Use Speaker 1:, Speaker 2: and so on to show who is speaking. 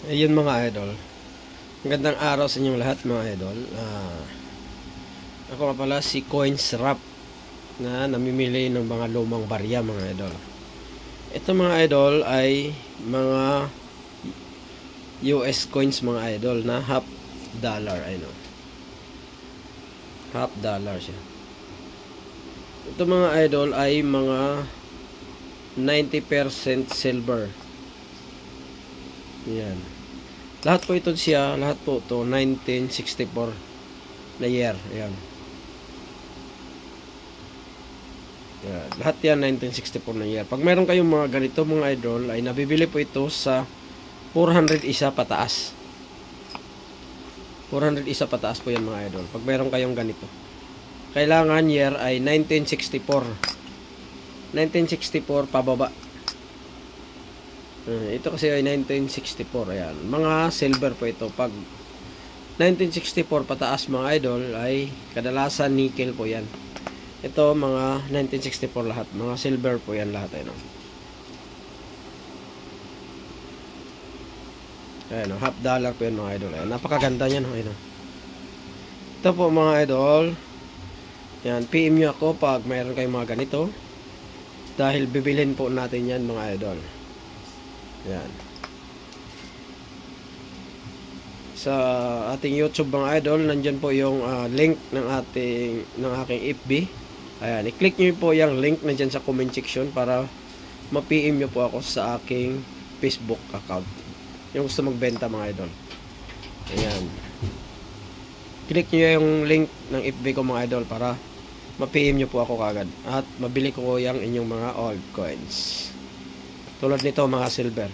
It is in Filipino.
Speaker 1: Ayun mga idol. Magandang araw sa inyong lahat mga idol. Ako nga pala si Coinswrap na namimili ng mga lumang barya mga idol. Ito mga idol ay mga US coins mga idol na half dollar. Ayun, half dollar siya. Ito mga idol ay mga 90% silver. Yan. Lahat po ito siya, lahat po ito 1964 na year. Ayan. Yan. Lahat yan 1964 na year. Pag meron kayong mga ganito mga idol, ay nabibili po ito sa 400 isa pataas. 400 isa pataas po yan mga idol. Pag meron kayong ganito. Kailangan year ay 1964. 1964 pababa. Ito kasi ay 1964. Ayan. Mga silver po ito. Pag 1964 pataas mga idol ay kadalasan nickel po yan. Ito mga 1964 lahat. Mga silver po yan lahat. Ayan. Ayan, half dollar po yan mga idol. Ayan. Napakaganda yan. Ayan. Ito po mga idol. Yan. PM nyo ako pag mayroon kayong mga ganito. Dahil bibilhin po natin yan mga idol. Yan. Sa ating YouTube mga idol, nandiyan po yung link ng aking FB. Ayan, i-click niyo po yung link nandiyan sa comment section para ma-PM niyo po ako sa aking Facebook account. Yung gusto magbenta mga idol. Ayan. Click niyo yung link ng FB ko mga idol para ma-PM niyo po ako kagad at mabili ko yung inyong mga old coins. Tulad nito mga silver.